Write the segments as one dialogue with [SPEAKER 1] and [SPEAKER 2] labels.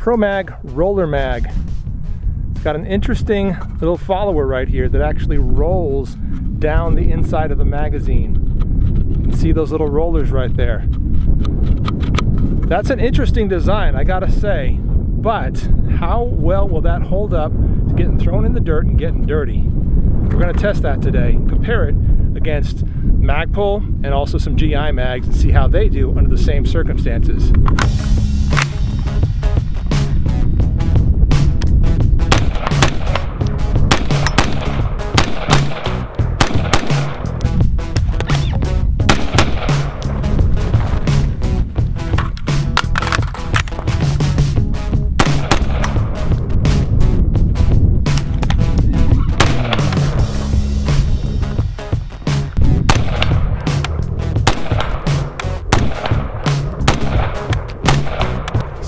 [SPEAKER 1] ProMag RollerMag. It's got an interesting little follower right here that actually rolls down the inside of the magazine. You can see those little rollers right there. That's an interesting design, I gotta say, but how well will that hold up to getting thrown in the dirt and getting dirty? We're gonna test that today, compare it against Magpul and also some GI mags and see how they do under the same circumstances.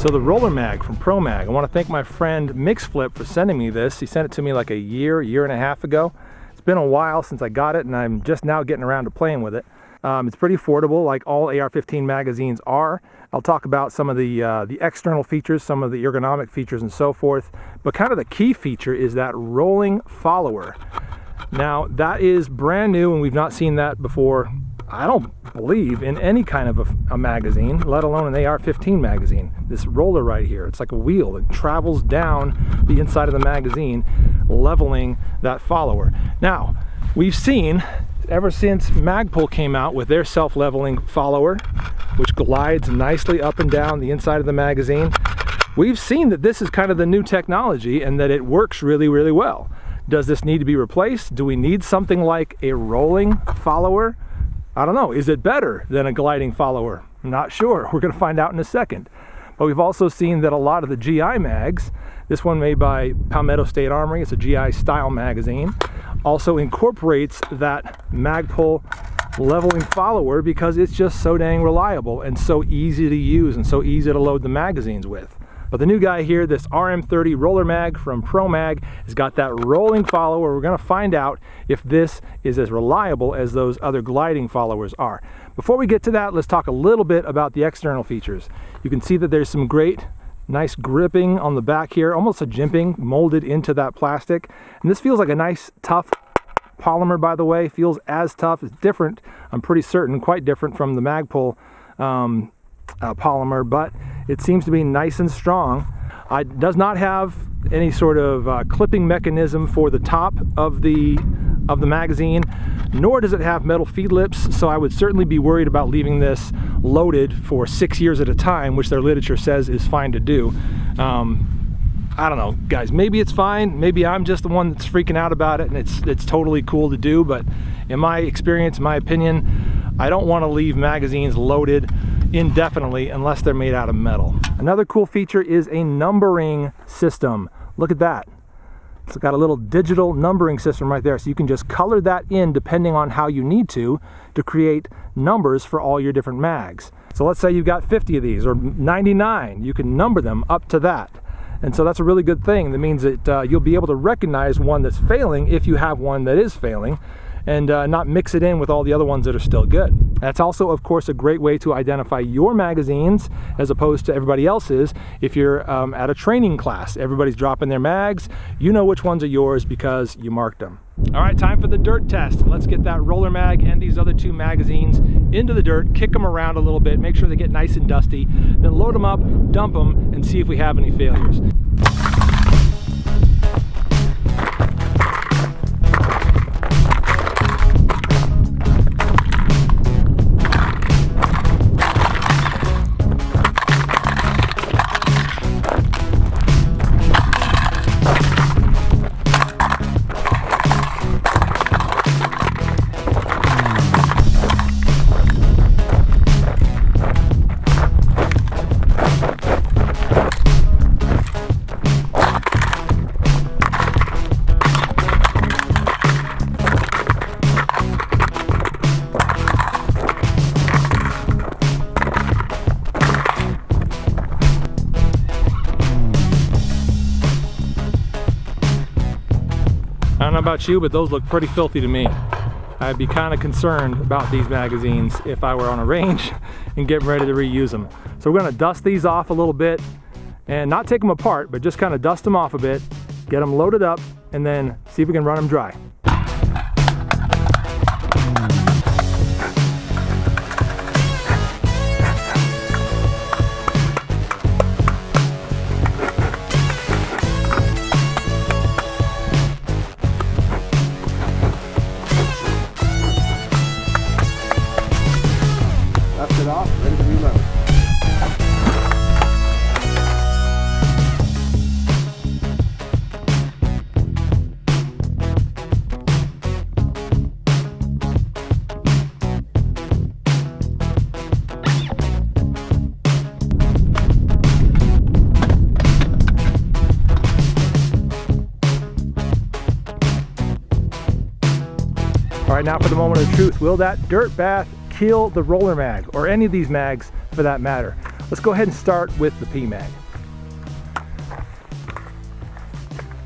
[SPEAKER 1] So the RollerMag from ProMag, I want to thank my friend MixFlip for sending me this. He sent it to me like a year and a half ago. It's been a while since I got it and I'm just now getting around to playing with it. It's pretty affordable, like all AR-15 magazines are. I'll talk about some of the external features, some of the ergonomic features and so forth, but kind of the key feature is that rolling follower. Now that is brand new and we've not seen that before, I don't believe, in any kind of a magazine, let alone an AR-15 magazine. This roller right here, it's like a wheel that travels down the inside of the magazine, leveling that follower. Now, we've seen, ever since Magpul came out with their self-leveling follower, which glides nicely up and down the inside of the magazine, we've seen that this is kind of the new technology and that it works really, really well. Does this need to be replaced? Do we need something like a rolling follower? I don't know. Is it better than a gliding follower? I'm not sure. We're going to find out in a second. But we've also seen that a lot of the GI mags, this one made by Palmetto State Armory, it's a GI style magazine, also incorporates that Magpul leveling follower because it's just so dang reliable and so easy to use and so easy to load the magazines with. But the new guy here, this RM30 RollerMag from ProMag, has got that rolling follower. We're going to find out if this is as reliable as those other gliding followers are. Before we get to that, let's talk a little bit about the external features. You can see that there's some great, nice gripping on the back here, almost a jimping molded into that plastic. And this feels like a nice, tough polymer, by the way. Feels as tough, it's different, I'm pretty certain, quite different from the Magpul polymer, but it seems to be nice and strong. It does not have any sort of clipping mechanism for the top of the magazine, nor does it have metal feed lips, so I would certainly be worried about leaving this loaded for 6 years at a time, which their literature says is fine to do. I don't know, guys, maybe it's fine, maybe I'm just the one that's freaking out about it and it's totally cool to do, but in my experience, my opinion, I don't want to leave magazines loaded indefinitely unless they're made out of metal. Another cool feature is a numbering system. Look at that. It's got a little digital numbering system right there, so you can just color that in depending on how you need to create numbers for all your different mags. So let's say you've got 50 of these or 99, you can number them up to that. And so that's a really good thing. That means that you'll be able to recognize one that's failing if you have one that is failing, and not mix it in with all the other ones that are still good. That's also, of course, a great way to identify your magazines as opposed to everybody else's. If you're at a training class, everybody's dropping their mags, you know which ones are yours because you marked them. All right, time for the dirt test. Let's get that RollerMag and these other two magazines into the dirt, kick them around a little bit, make sure they get nice and dusty, then load them up, dump them, and see if we have any failures. I don't know about you, but those look pretty filthy to me. I'd be kind of concerned about these magazines if I were on a range and getting ready to reuse them. So we're going to dust these off a little bit and not take them apart, but just kind of dust them off a bit, get them loaded up, and then see if we can run them dry.
[SPEAKER 2] Dust it off, ready to reload.
[SPEAKER 1] All right, now for the moment of truth. Will that dirt bath kill the roller mag, or any of these mags for that matter? Let's go ahead and start with the PMag.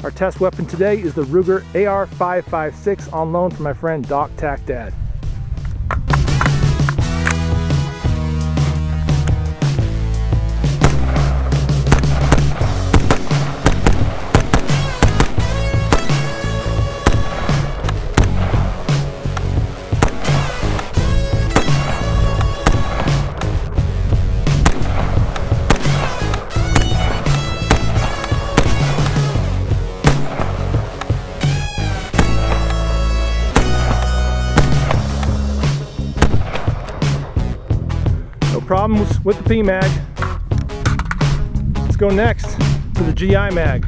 [SPEAKER 1] Our test weapon today is the Ruger AR556 on loan from my friend Doc Tac Dad. Problems with the PMag. Let's go next to the GI mag.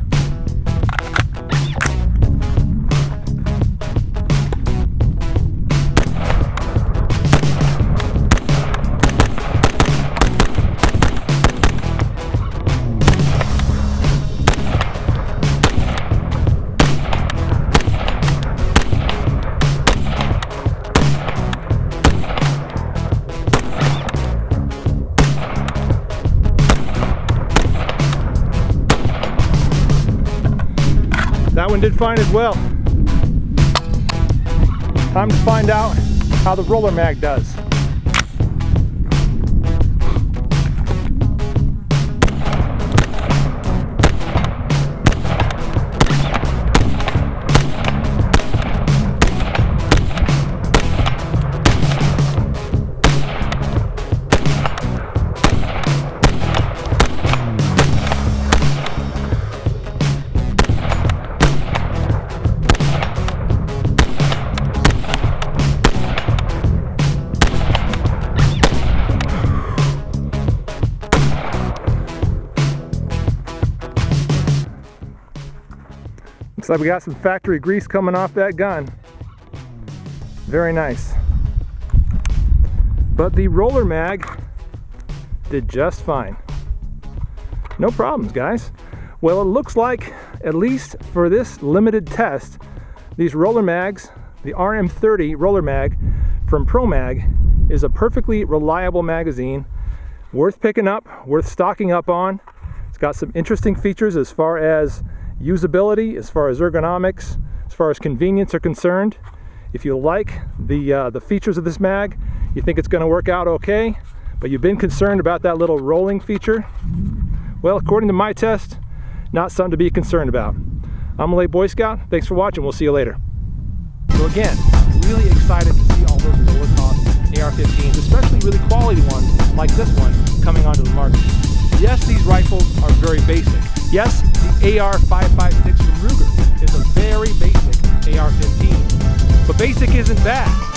[SPEAKER 1] That one did fine as well. Time to find out how the roller mag does. Looks like we got some factory grease coming off that gun. Very nice. But the roller mag did just fine. No problems, guys. Well, it looks like, at least for this limited test, these roller mags, the RM30 roller mag from ProMag, is a perfectly reliable magazine, worth picking up, worth stocking up on. It's got some interesting features as far as usability, as far as ergonomics, as far as convenience are concerned. If you like the features of this mag, you think it's going to work out okay, but you've been concerned about that little rolling feature, well, according to my test, not something to be concerned about. I'm a late Boy Scout. Thanks for watching. We'll see you later. So again, really excited to see all those lower cost AR-15s, especially really quality ones like this one coming onto the market. Yes, these rifles are very basic. Yes, the AR-556 from Ruger is a very basic AR-15, but basic isn't bad.